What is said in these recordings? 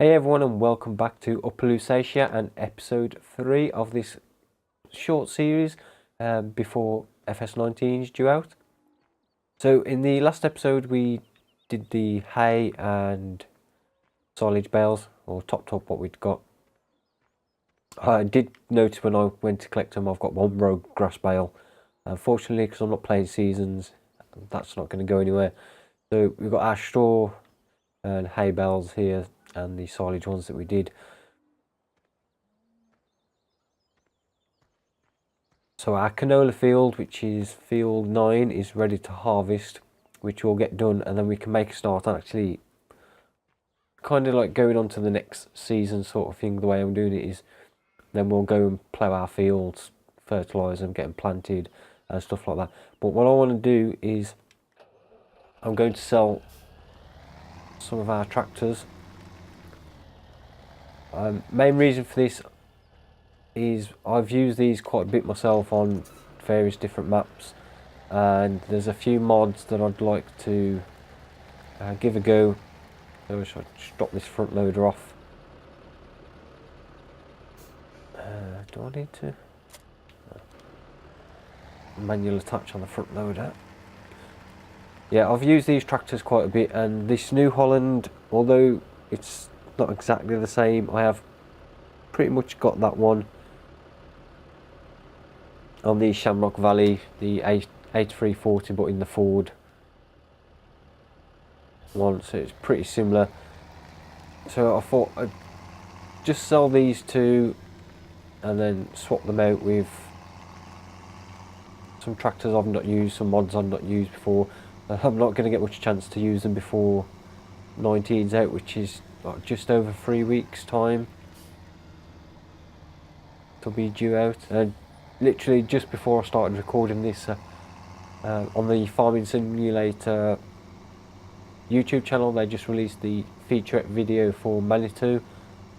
Hey everyone, and welcome back to Lusatia and episode 3 of this short series before FS17 is due out. So in the last episode we did the hay and silage bales, or topped up what we'd got. I did notice when I went to collect them I've got one rogue grass bale. Unfortunately, because I'm not playing seasons, that's not going to go anywhere. So we've got our straw and hay bales here and the silage ones that we did. So our canola field, which is field 9, is ready to harvest, which will get done, and then we can make a start on actually kind of like going on to the next season sort of thing. The way I'm doing it is then we'll go and plough our fields, fertilise them, get them planted and stuff like that. But what I want to do is I'm going to sell some of our tractors. Main reason for this is I've used these quite a bit myself on various different maps, and there's a few mods that I'd like to give a go. So I should stop this front loader off. Do I need to manual attach on the front loader? Yeah, I've used these tractors quite a bit, and this New Holland, although it's not exactly the same, I have pretty much got that one on the Shamrock Valley, the 8340, but in the Ford one, so it's pretty similar. So I thought I'd just sell these two and then swap them out with some tractors I've not used, some mods I've not used before. I'm not going to get much chance to use them before 19's out, which is just over 3 weeks time to be due out. And literally just before I started recording this on the Farming Simulator YouTube channel, they just released the featurette video for Manitou.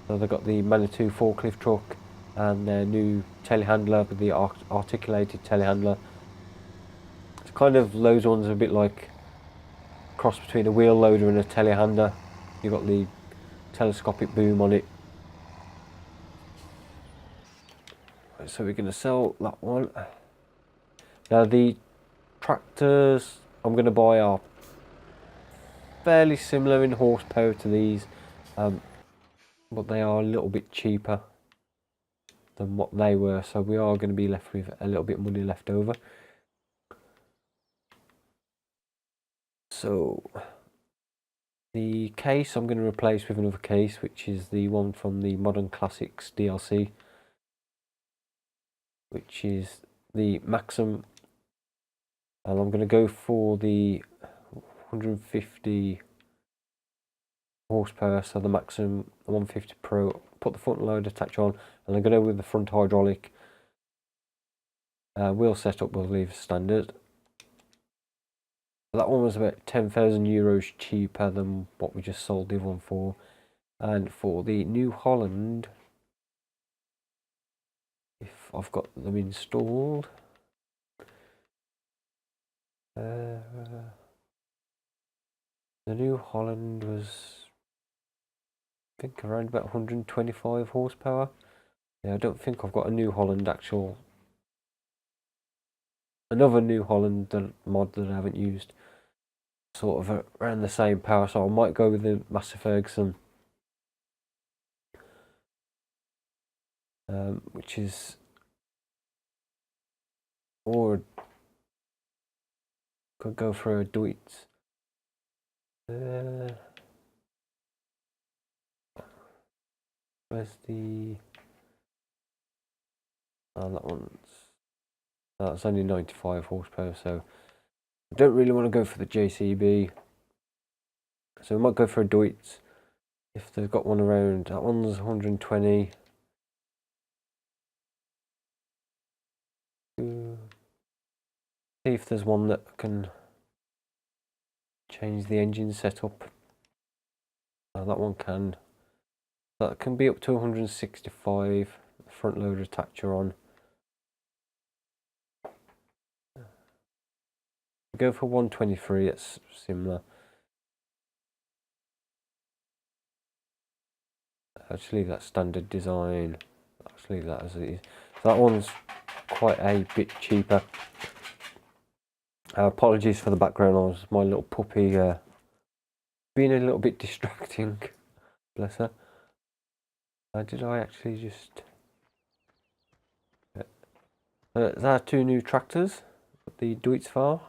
So they've got the Manitou forklift truck and their new telehandler with the articulated telehandler. It's kind of, those ones are a bit like a cross between a wheel loader and a telehandler. You've got the telescopic boom on it. So we're going to sell that one. Now the tractors I'm going to buy are fairly similar in horsepower to these, but they are a little bit cheaper than what they were, so we are going to be left with a little bit of money left over. So the case I'm going to replace with another case, which is the one from the Modern Classics DLC, which is the Maxim, and I'm going to go for the 150 horsepower, so the Maxim 150 Pro. Put the front loader attach on, and I'm going to go with the front hydraulic. Wheel setup will leave standard. That one was about 10,000 euros cheaper than what we just sold the other one for. And for the New Holland, if I've got them installed, the New Holland was, I think, around about 125 horsepower. Yeah, I don't think I've got a New Holland another New Holland mod that I haven't used, sort of around the same power, so I might go with the Massey Ferguson, which is, or could go for a Deutz. Where's the, oh, that one's, that's only 95 horsepower, so I don't really want to go for the JCB, so we might go for a Deutz if they've got one around. That one's 120. See if there's one that can change the engine setup. That one can. That can be up to 165. Front loader attacher on. Go for 123. It's similar. Let's leave that standard design. Let's leave that as it is. So that one's quite a bit cheaper. Apologies for the background noise. My little puppy being a little bit distracting. Bless her. Did I actually just... there are two new tractors. The Deutz-Fahr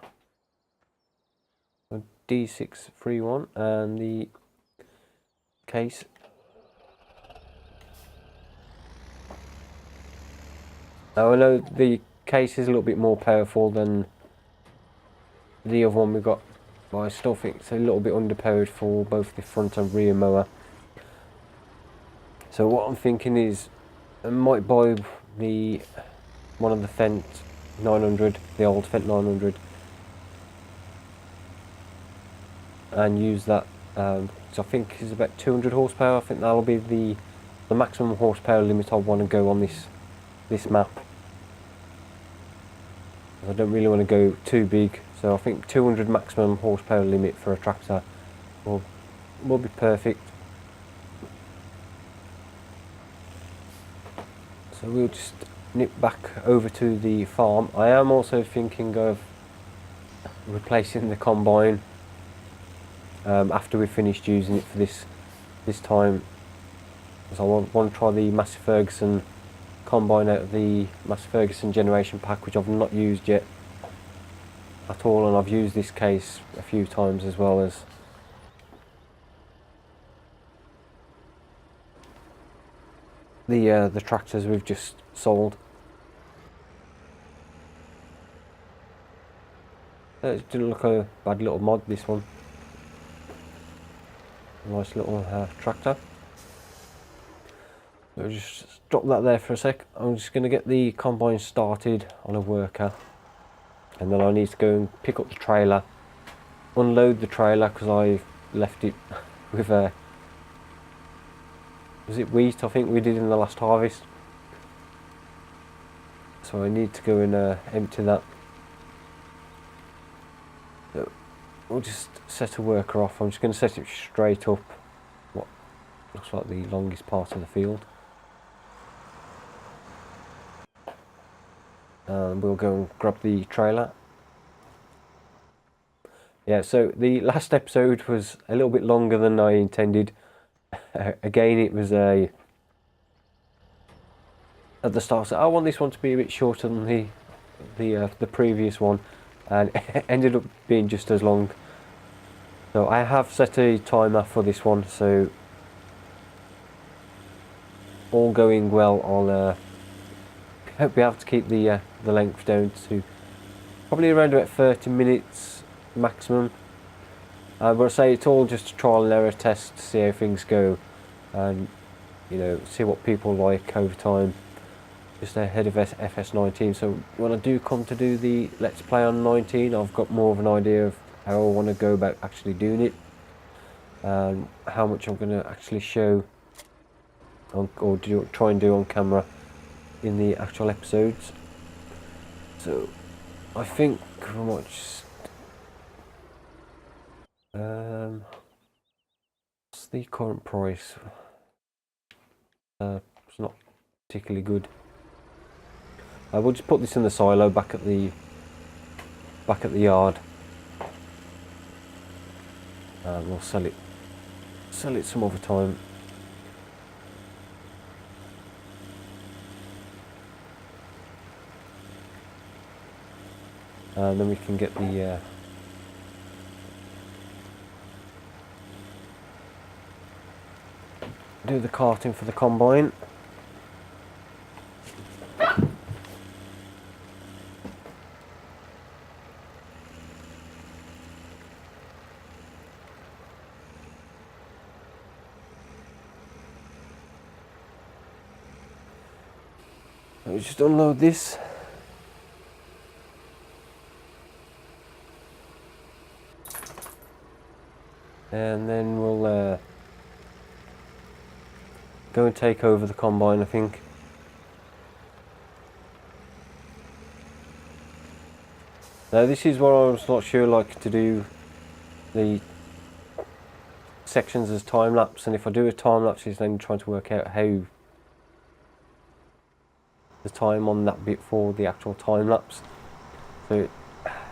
D631 and the case. Now I know the case is a little bit more powerful than the other one we got, but I still think it's a little bit underpowered for both the front and rear mower. So what I'm thinking is I might buy one of the Fendt 900, the old Fendt 900, and use that. So I think it's about 200 horsepower. I think that'll be the maximum horsepower limit I want to go on this map. I don't really want to go too big, so I think 200 maximum horsepower limit for a tractor will be perfect. So we'll just nip back over to the farm. I am also thinking of replacing the combine after we've finished using it for this time. So I want to try the Massey Ferguson combine out of the Massey Ferguson generation pack, which I've not used yet at all, and I've used this case a few times as well as the tractors we've just sold. It didn't look a bad little mod, this one. Nice little tractor. So just drop that there for a sec. I'm just going to get the combine started on a worker, and then I need to go and pick up the trailer, unload the trailer because I left it with was it wheat I think we did in the last harvest. So I need to go and empty that. So we'll just set a worker off. I'm just going to set it straight up what looks like the longest part of the field. And we'll go and grab the trailer. Yeah, so the last episode was a little bit longer than I intended. Again, it was at the start, so I want this one to be a bit shorter than the previous one, and it ended up being just as long. So I have set a timer for this one, so all going well, I'll be able to keep the length down to probably around about 30 minutes maximum. But I say it's all just a trial and error test to see how things go, and you know, see what people like over time, just ahead of FS19. So when I do come to do the Let's Play on 19, I've got more of an idea of how I want to go about actually doing it, and how much I'm going to actually show or try and do on camera in the actual episodes. So I think I might just what's the current price? It's not particularly good. I will just put this in the silo back at the yard, and we'll sell it some other time. And then we can get the do the carting for the combine. Let me just unload this. And then we'll go and take over the combine, I think. Now this is what I was not sure like to do, the sections as time lapse, and if I do a time lapse, it's then trying to work out how the time on that bit for the actual time lapse. So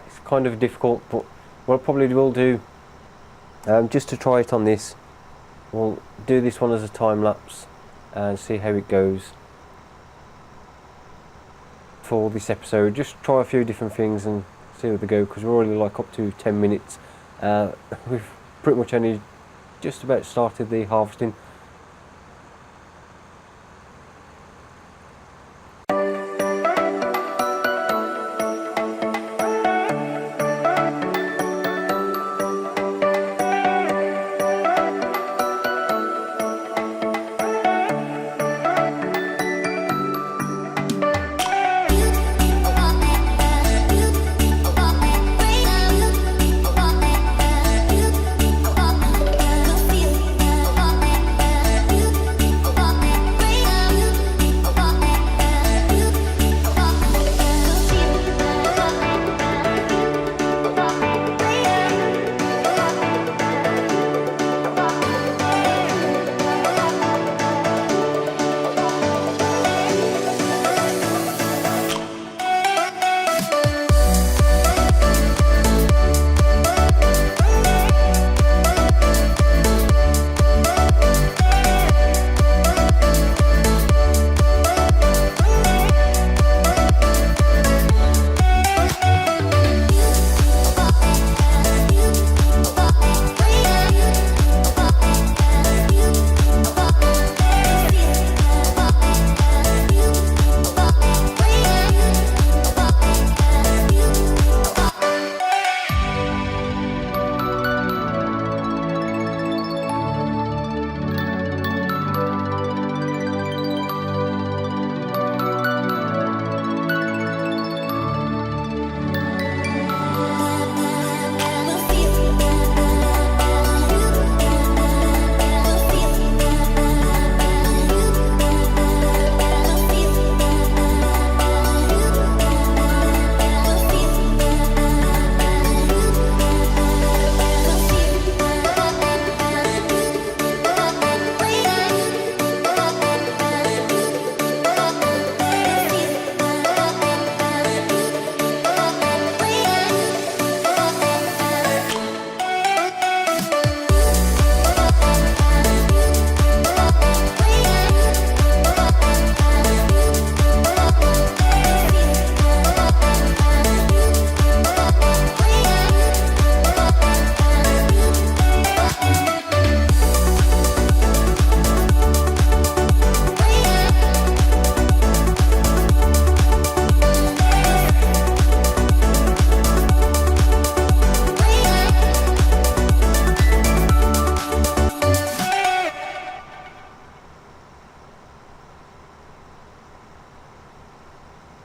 it's kind of difficult, but what I probably will do, just to try it on this, we'll do this one as a time lapse and see how it goes for this episode. Just try a few different things and see how they go, because we're already like up to 10 minutes. We've pretty much only just about started the harvesting.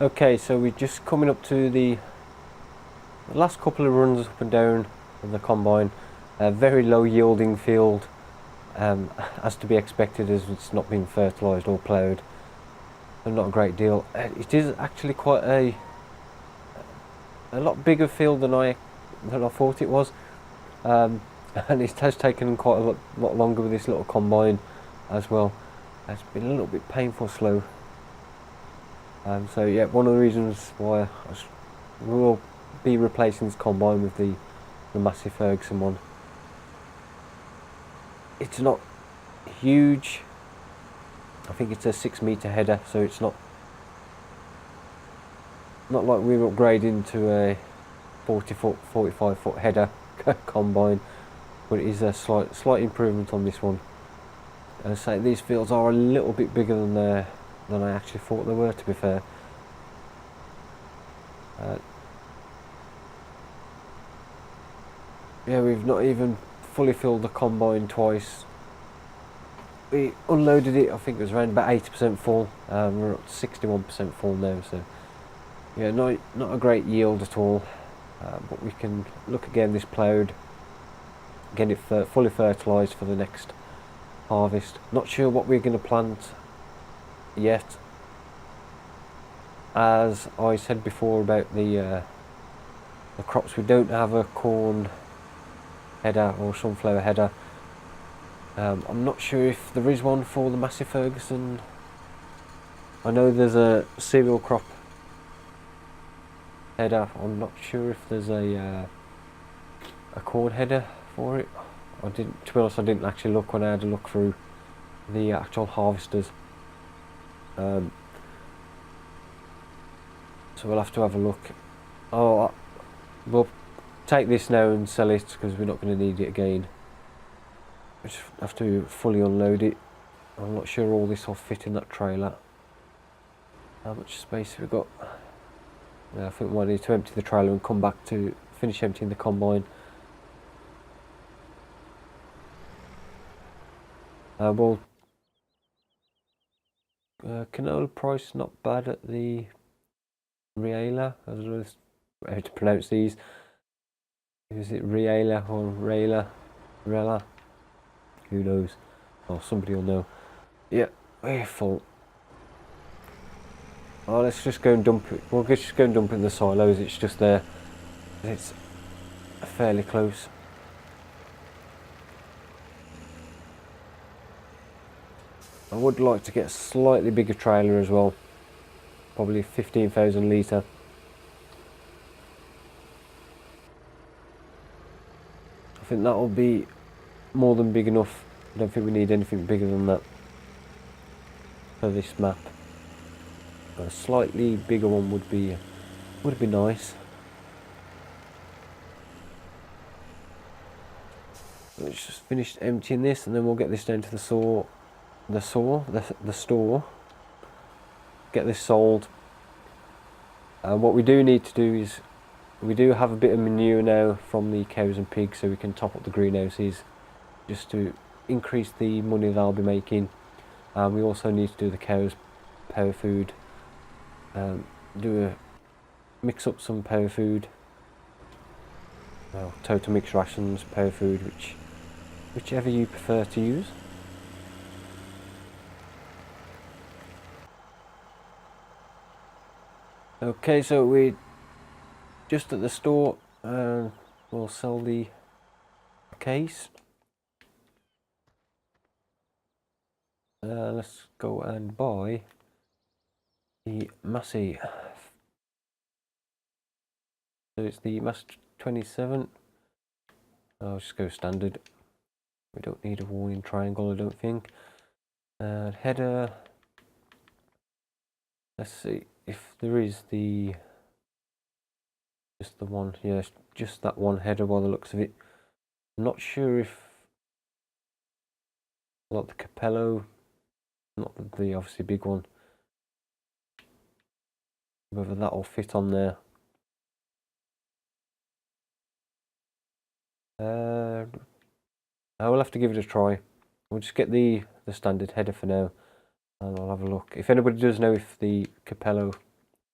Okay, so we're just coming up to the last couple of runs up and down of the combine. A very low yielding field, as to be expected, as it's not been fertilised or ploughed, so not a great deal. It is actually quite a lot bigger field than I thought it was, and it has taken quite a lot longer with this little combine as well. It's been a little bit painful slow. So yeah, one of the reasons why we will be replacing this combine with the massive Ferguson one. It's not huge. I think it's a 6 metre header, so it's not like we're upgrading to a 40 foot, 45 foot header combine, but it is a slight improvement on this one. And I say these fields are a little bit bigger than I actually thought they were, to be fair. Yeah, we've not even fully filled the combine twice. We unloaded it, I think it was around about 80% full. We're at 61% full now, so yeah, not a great yield at all. But we can look again this ploughed, get it fully fertilised for the next harvest. Not sure what we're going to plant yet. As I said before about the crops, we don't have a corn header or sunflower header, I'm not sure if there is one for the Massey Ferguson. I know there's a cereal crop header. I'm not sure if there's a corn header for it. To be honest, I didn't actually look when I had a look through the actual harvesters. So we'll have to have a look. Oh, we'll take this now and sell it because we're not going to need it again. We just have to fully unload it. I'm not sure all this will fit in that trailer. How much space have we got? Yeah, I think we might need to empty the trailer and come back to finish emptying the combine. Well, canola price not bad at the Riela. I don't know how to pronounce these. Is it Riela or Rayla? Rella? Who knows? Oh, somebody will know. Yeah, we're full. Oh, let's just go and dump it. We'll just go and dump it in the silos. It's just there. It's fairly close. I would like to get a slightly bigger trailer as well. Probably 15,000 litre. I think that'll be more than big enough. I don't think we need anything bigger than that for this map. A slightly bigger one would be nice. Let's just finish emptying this, and then we'll get this down to the store. Get this sold. What we do need to do is, we do have a bit of manure now from the cows and pigs, so we can top up the greenhouses just to increase the money they'll be making. We also need to do the cows power food. Mix up some power food. Well, total mix rations, power food, whichever you prefer to use. Okay, so we're just at the store. We'll sell the case. Let's go and buy the Massey. So it's the Massey 27. I'll just go standard. We don't need a warning triangle, I don't think. Header. Let's see if there is just the one. Yeah, just that one header by the looks of it. I'm not sure if like the Capello, not the obviously big one, whether that will fit on there. I will have to give it a try. We'll just get the standard header for now, and I'll have a look. If anybody does know if the Capello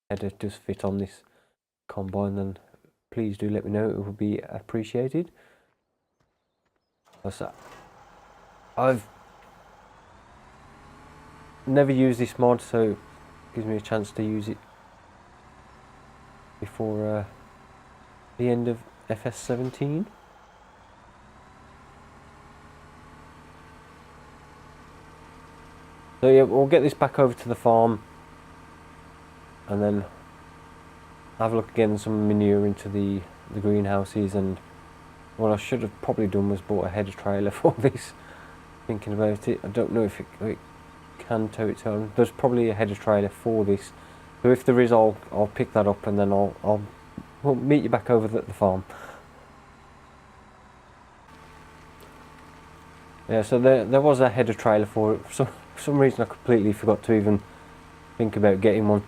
header does fit on this combine, then please do let me know. It would be appreciated. I've never used this mod, so it gives me a chance to use it before the end of FS17. So yeah, we'll get this back over to the farm and then have a look again, some manure into the greenhouses. And what I should have probably done was bought a header trailer for this, thinking about it. I don't know if it can tow its own. There's probably a header trailer for this, so if there is, I'll pick that up, and then we'll meet you back over at the farm. Yeah, so there was a header trailer for it. For some reason I completely forgot to even think about getting one.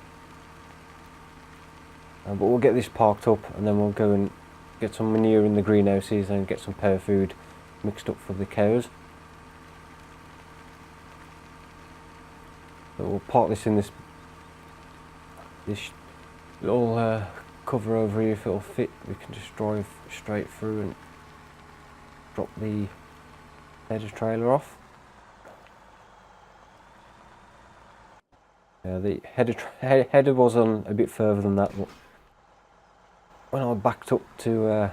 But we'll get this parked up, and then we'll go and get some manure in the greenhouses and get some power food mixed up for the cows. So we'll park this in this little cover over here. If it'll fit, we can just drive straight through and drop the header trailer off. Yeah, the header was on a bit further than that, but when I backed up to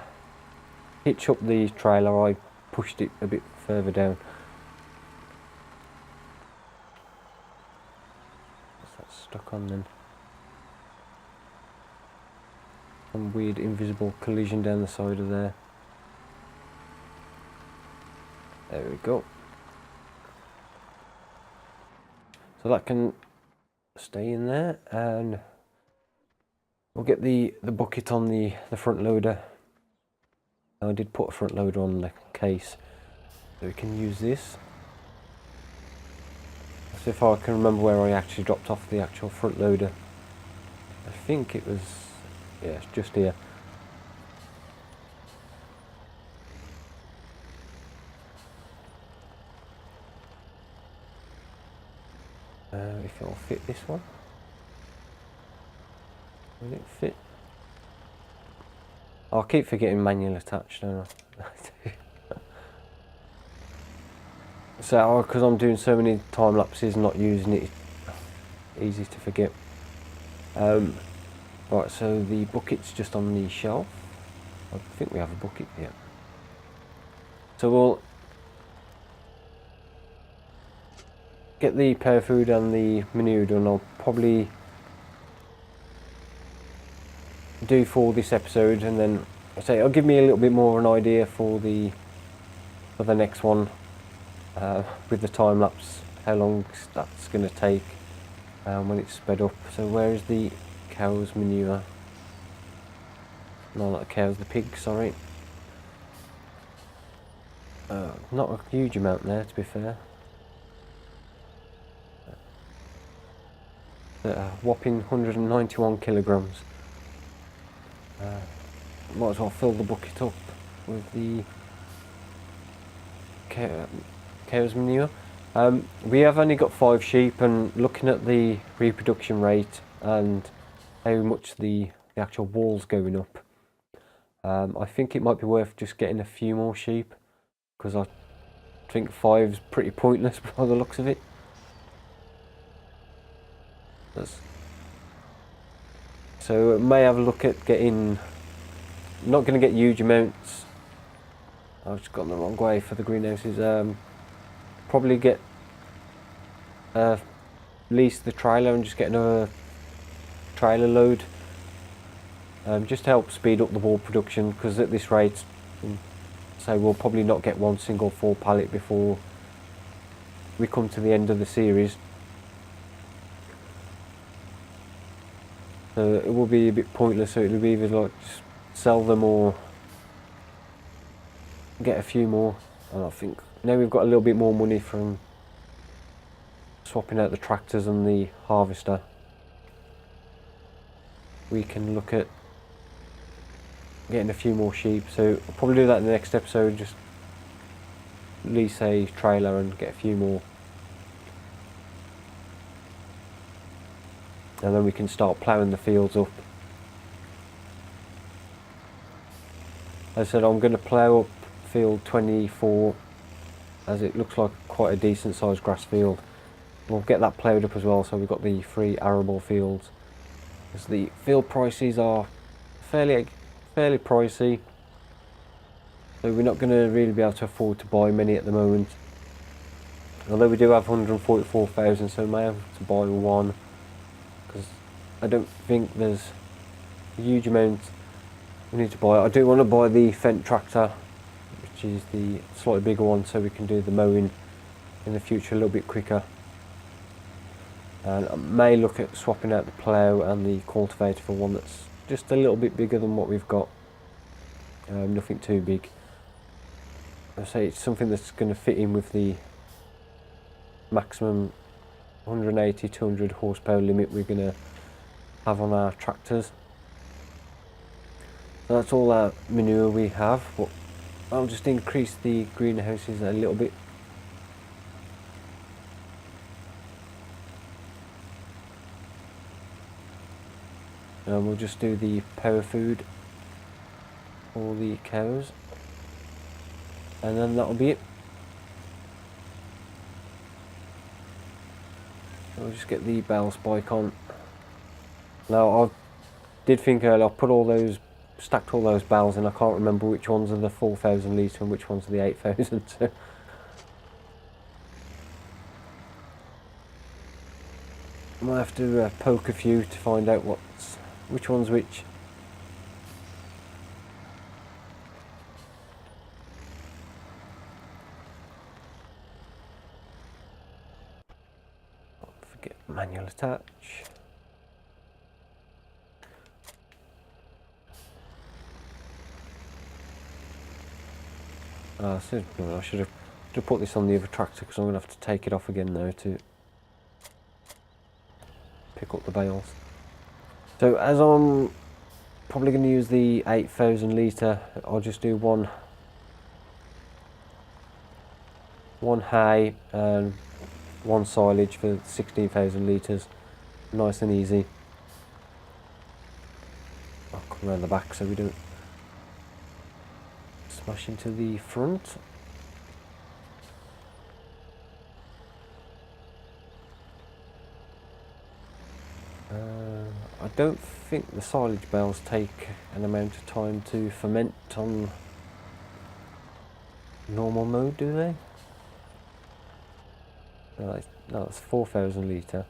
hitch up the trailer, I pushed it a bit further down. That's stuck on then. Some weird invisible collision down the side of there. There we go. So that can stay in there, and we'll get the bucket on the front loader. I did put a front loader on the case, so we can use this. So if I can remember where I actually dropped off the actual front loader, I think it was, yeah, it's just here. If it'll fit this one. Will it fit? Oh, I keep forgetting manual attached, don't I? So, because I'm doing so many time lapses, not using it, easy to forget. Right, so the bucket's just on the shelf. I think we have a bucket here. So we'll get the power food and the manure done. I'll probably do for this episode, and then it'll give me a little bit more of an idea for the next one, with the time lapse, how long that's going to take when it's sped up. So where is the cow's manure? No, not the cows, the pigs, sorry. Not a huge amount there, to be fair. A whopping 191 kilograms. Might as well fill the bucket up with the cow's manure. We have only got 5 sheep, and looking at the reproduction rate and how much the actual wall's going up, I think it might be worth just getting a few more sheep, because I think 5's pretty pointless by the looks of it. So I may have a look at getting, not going to get huge amounts, I've just gone the wrong way for the greenhouses. Probably get lease the trailer and just get another trailer load, just to help speed up the wall production, because at this rate, so we'll probably not get one single full pallet before we come to the end of the series. So it will be a bit pointless, so it'll be either like just sell them or get a few more. And I think now we've got a little bit more money from swapping out the tractors and the harvester, we can look at getting a few more sheep. So I'll probably do that in the next episode, just lease a trailer and get a few more, and then we can start ploughing the fields up. As I said, I'm going to plough up field 24, as it looks like quite a decent sized grass field. We'll get that ploughed up as well, so we've got the 3 arable fields. As the field prices are fairly pricey, so we're not going to really be able to afford to buy many at the moment. Although we do have 144,000, so we may have to buy one, because I don't think there's a huge amount we need to buy. I do want to buy the Fendt tractor, which is the slightly bigger one, so we can do the mowing in the future a little bit quicker. And I may look at swapping out the plough and the cultivator for one that's just a little bit bigger than what we've got. Nothing too big. I say it's something that's going to fit in with the maximum 180-200 horsepower limit we're going to have on our tractors. So that's all our manure we have, but I'll just increase the greenhouses a little bit. And we'll just do the power food for the cows, and then that'll be it. I'll just get the bale spike on. Now I did think earlier, I stacked all those bales, and I can't remember which ones are the 4,000 litre and which ones are the 8,000. So might have to poke a few to find out which one's which. Don't forget manual attach. I should have put this on the other tractor because I'm going to have to take it off again now to pick up the bales. So as I'm probably going to use the 8,000 litre, I'll just do one hay and one silage for 16,000 litres, nice and easy. I'll come around the back so we don't smash into the front. I don't think the silage bales take an amount of time to ferment on normal mode, do they? No, that's 4,000 litre.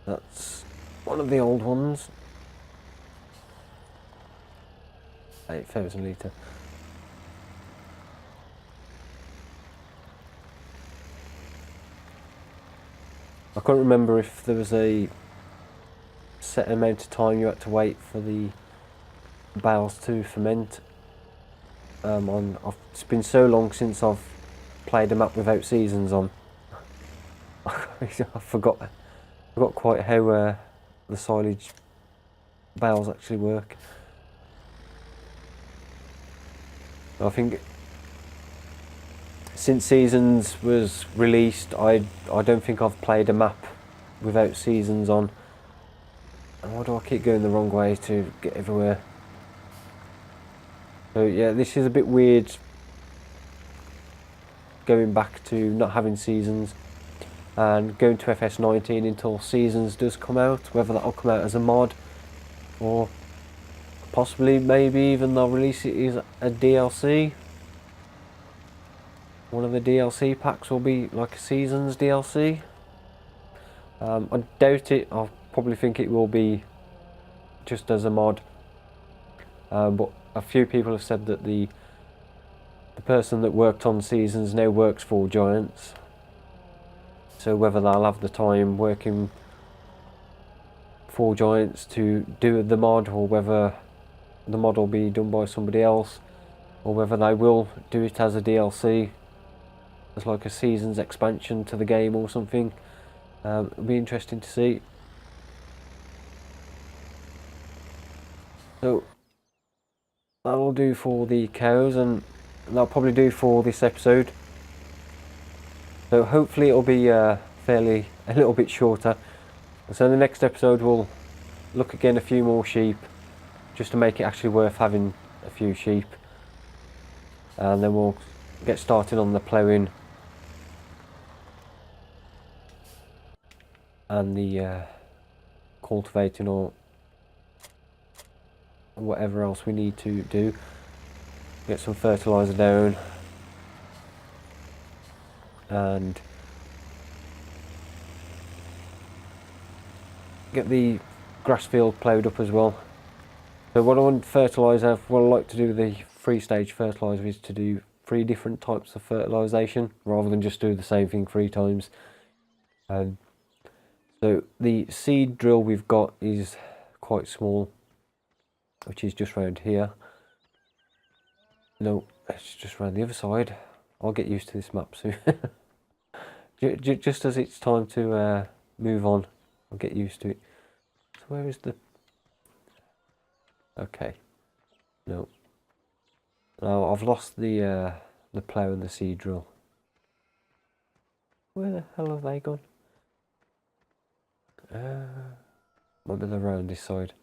That's one of the old ones. 8,000 litre. I can't remember if there was a set amount of time you had to wait for the bales to ferment. It's been so long since I've played a map without seasons on. I forgot quite how the silage bales actually work. I think since seasons was released, I don't think I've played a map without seasons on. And why do I keep going the wrong way to get everywhere? So yeah, this is a bit weird going back to not having seasons and going to FS19 until seasons does come out, whether that'll come out as a mod or possibly maybe even they'll release it as a DLC. One of the DLC packs will be like a seasons DLC. I doubt it. I probably think it will be just as a mod. But a few people have said that the person that worked on seasons now works for Giants. So whether they'll have the time working for Giants to do the mod, or whether the mod will be done by somebody else, or whether they will do it as a DLC, as like a season's expansion to the game or something. It'll be interesting to see. So that'll do for the cows, and that'll probably do for this episode. So hopefully it'll be a little bit shorter. So in the next episode we'll look again a few more sheep, just to make it actually worth having a few sheep. And then we'll get started on the ploughing and the cultivating or whatever else we need to do. Get some fertiliser down and get the grass field ploughed up as well. So what I want fertiliser, what I like to do with the 3-stage fertiliser is to do 3 different types of fertilisation rather than just do the same thing 3 times. So the seed drill we've got is quite small, which is just round here. No, it's just round the other side. I'll get used to this map soon. Just as it's time to move on, I'll get used to it. So where is the... Okay. No. No, I've lost the plough and the seed drill. Where the hell have they gone? Might be around this side.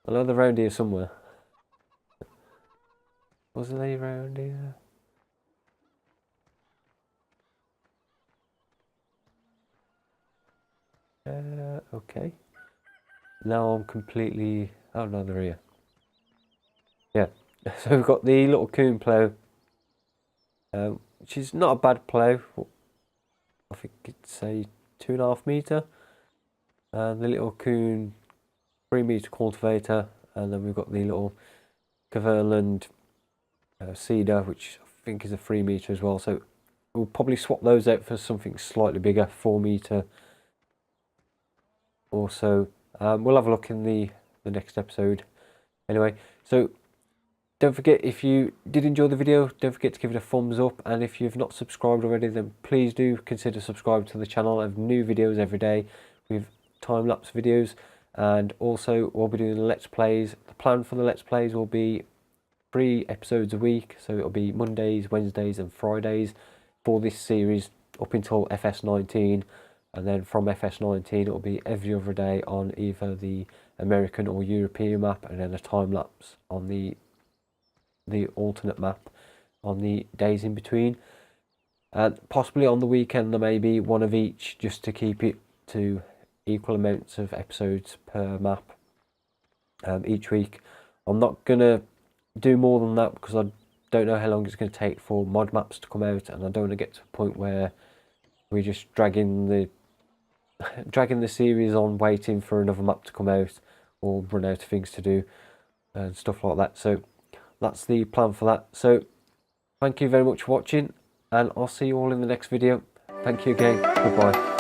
I know they're around here somewhere. Was they around here? Okay. Now I'm completely... Oh no, they're here. Yeah. So we've got the little coon plough, which is not a bad plough. I think it's a 2.5 metre. and the little coon 3-meter cultivator, and then we've got the little Caverland cedar, which I think is a 3-meter as well. So we'll probably swap those out for something slightly bigger, 4-meter or so. We'll have a look in the next episode. Anyway, so don't forget, if you did enjoy the video, don't forget to give it a thumbs up, and if you've not subscribed already, then please do consider subscribing to the channel. I have new videos every day with time-lapse videos, and also we'll be doing Let's Plays. The plan for the Let's Plays will be 3 episodes a week, so it'll be Mondays, Wednesdays and Fridays for this series up until FS19, and then from FS19 it'll be every other day on either the American or European map, and then a time-lapse on the alternate map on the days in between, and possibly on the weekend there may be one of each, just to keep it to equal amounts of episodes per map each week. I'm not gonna do more than that because I don't know how long it's going to take for mod maps to come out, and I don't want to get to a point where we're just dragging the series on waiting for another map to come out or run out of things to do and stuff like that. So that's the plan for that. So thank you very much for watching, and I'll see you all in the next video. Thank you again. Goodbye.